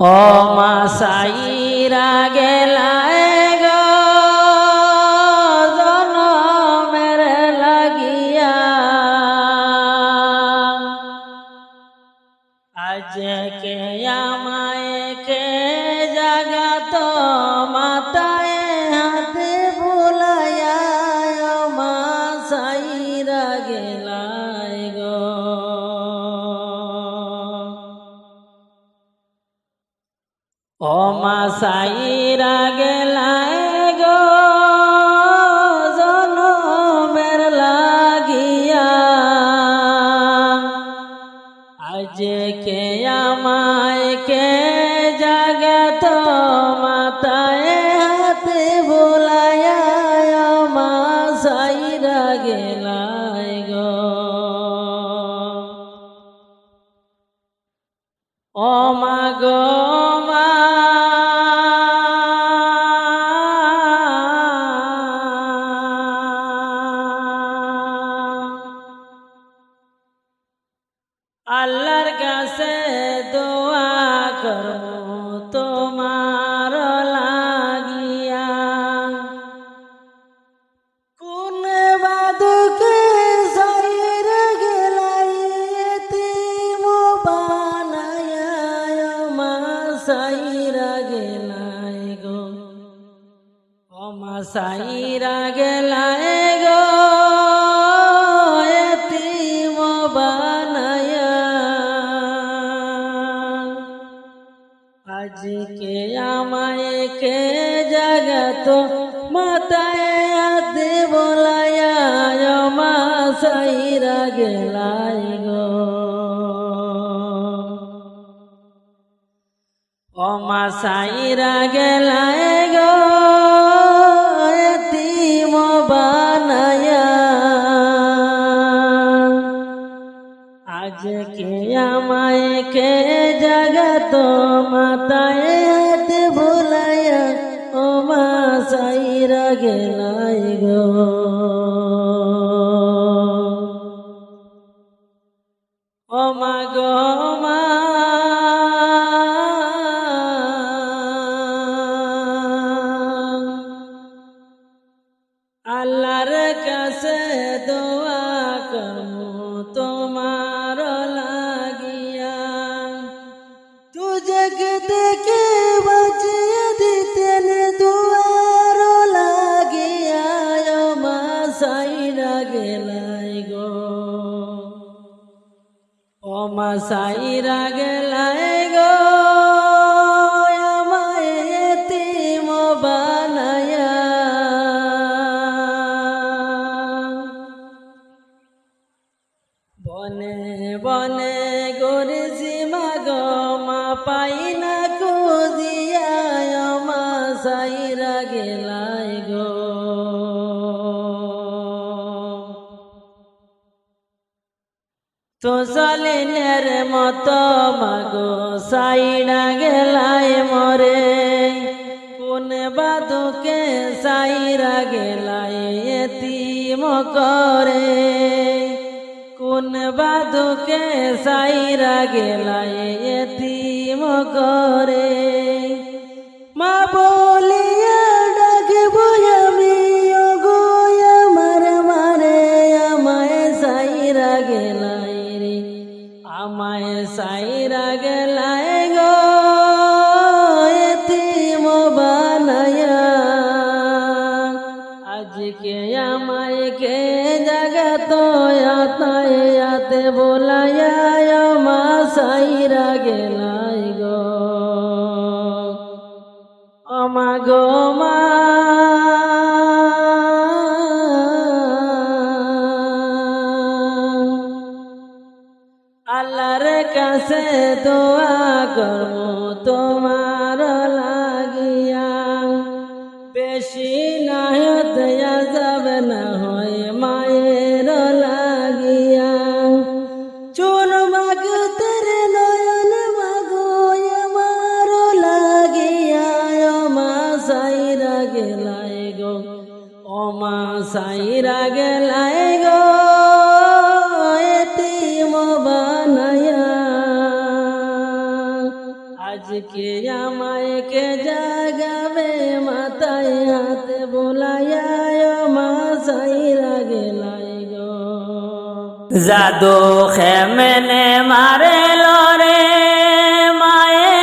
ও মা সাইরা গেলায় গো জনমের লাগিয়া, আজ কে আমায় কে জাগাত মাতায় হাতে ভুলাইয়া, ও মা সাইরা গেলায় গো। ও মা সাইরা গেলায় গো জনমের লাগিয়া, আজ কে আমায় কে জাগাত মাতায় হাতে ভুলাইয়া, ও মা সাইরা গেলায় গো। ও মা গো মা আল্লাহর কাছে দোয়া করবো তোমার লাগিয়া, কোন বাদকে সাইর গেলাই এতিম বানায়া, ও মা সাইরা গেলাই গো। ও মা সাইরা গেলাই গো এতিম বানায়া, আজকে আমায় কে জাগাত মাতায় হাতে বলায়া, ও মা সাইরা গেলাই গো। ও মা সাইরা গেলাই গো এতিম বানায়া, আজকে আমায় কে জাগাত মাতায় হাতে ভুলাইয়া, ও মা সাইরা গেলাই গো। ও মা গো মা আল্লাহর কাছে দোয়া করবো তোমার লাগিয়া, তুঝকে দেখে বাঁচিয়ে দিতেন দুয়ার লাগিয়া, ও মা সাইরা গেলাই গো। ও মা সাইরা গেলাই গো আমায় এতিম বানায়া, বনে বনে গরেছি মা গো মা পাই না খুঁজিয়া, ও মা সাইরা গেলাই গো। তো সালিনের মতো মাগো সাইরা গেলাই মরে, কোন বাদুকে সাইরা গেলাই এতিম করে, কোন বাদুকে সাইরা গেলাই এতিম করে। মা বলিয়া ডাকবো আমি, ও গো আমার মারে আমায় সাইরা গেলাই রে, আমায় সাইরা গেলাই গো এতিম বানায়া, আজকে আমায় কে জাগাত হাতে বলায়া, ও মা সাইরা গেলাই গো। ও মা গো মা আল্লাহর কাছে দোয়া করবো তোমার লাগিয়া, বেশি না হতে যাবে না হয় মায়ের লাগিয়া, চোর মাগতে নয়ন মাগো আমার লাগিয়া, ও মা সাইরা গেলাই গো। ও মা সাইরা গেলাই গো এতিম বানায়া, আজকে আমায় কে জাগাবে মাথায় হাতে বোলাইয়া মা সাইরা গেলাই গো জাদু খেমনে মারে লরে মায়ে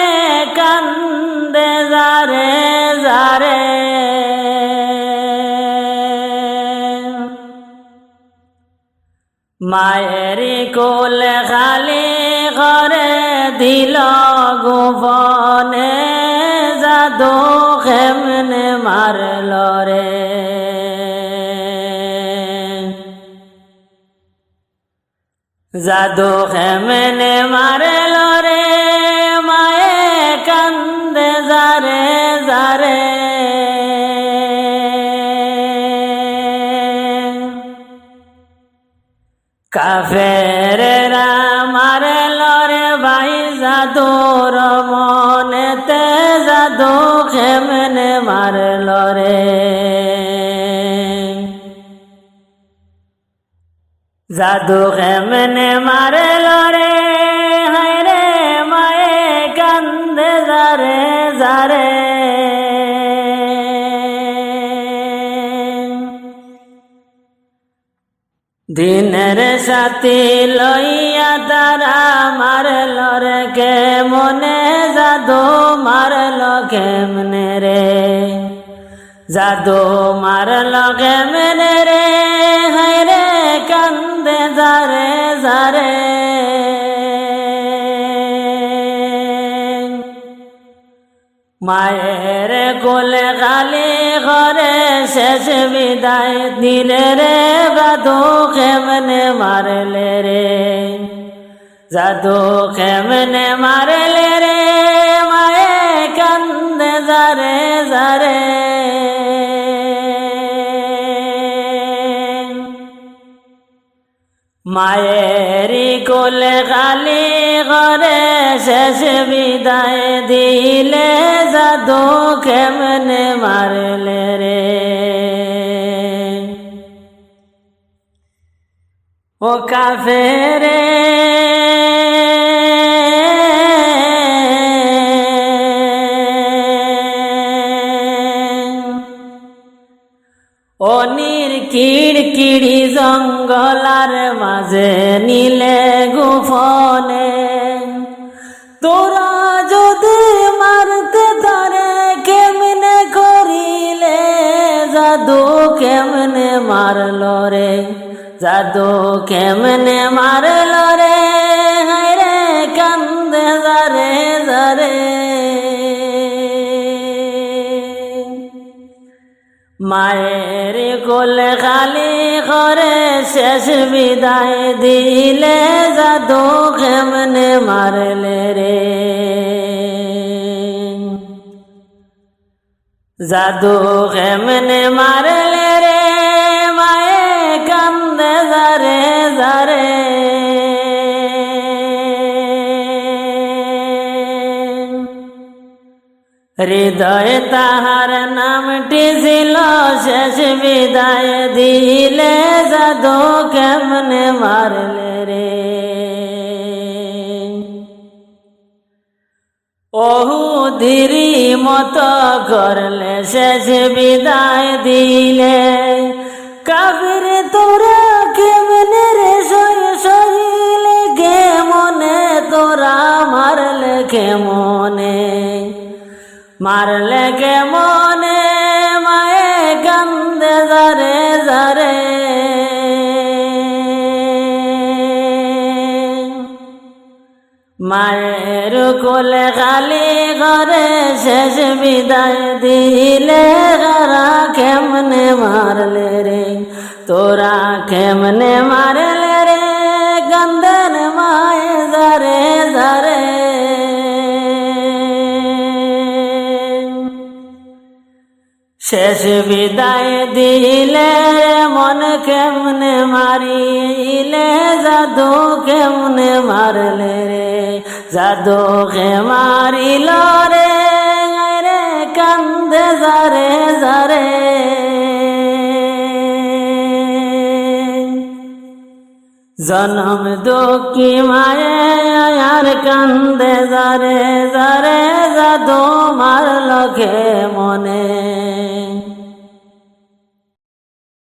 কান্দে যারে যারে মায়েরি কোলে খালি করে দিল গোপনে জাদু খেমনে মারল রে জাদু খেমনে মারল রে মায়ে কান্দে যারে যারে কাফেরেরা মারল রে ভাই জাদুর মনেতে জাদু খেমনে মারল রে জাদু খেমনে মারল রে হায় রে মায়ে কান্দে যারে যারে দিনের সাথী লইয়া তারা মারল রে কে মনে জাদু মারল কেমনে রে জাদু মারল কেমনে রে হায় রে কান্দে যারে যারে মায়ের কোলে খালি ঘরে শেষ বিদায় দিলে রে জাদু কেমনে মারলে রে জাদু কেমনে মারলে রে মায়ে কান্দে যারে যারে মায়েরি কোলে খালি ঘরে শেষ বিদায় দিলে জাদু কেমনে মারলে রে ও কাফেরে অনির কিড়কিড়ি জঙ্গলার মাঝে নীলে গোপনে তোরা যদি মারতে তারে কেমনে করিলে জাদু কেমনে মারল রে জাদু কেমনে মারল রে হায় রে কান্দে যারে যারে মায়ের কোলে খালি করে শেষ বিদায় দিলে জাদু কেমনে মারলে রে জাদু কেমনে মারলে রে মায়ে কান্দে যারে যারে হৃদয় তাহার নামটি ছিল শেষ বিদায় দিলে জাদু কেমনে মারলে রে ওহুদিরি মতো করলে শেষ বিদায় দিলে কাফির তোরা কেমনে রে সহিলে কেমনে তোরা মারলে কেমনে মারলে কেমনে মায়ে কান্দে যারে যারে মায়ের কোলে খালি ঘরে শেষ বিদায় দিলে গারা কেমনে মারলে রে তোরা কেমনে মারলে রে কান্দেন মায়ে যারে যারে শেষ বিদায় দিলে মন কেমনে মারিলে জাদু কেমনে মারলে রে জাদু কে মারিল রে রে কান্দে যারে যারে জনম দুঃখী মায়ে আর কান্দে যারে যারে জাদু মারল কে মনে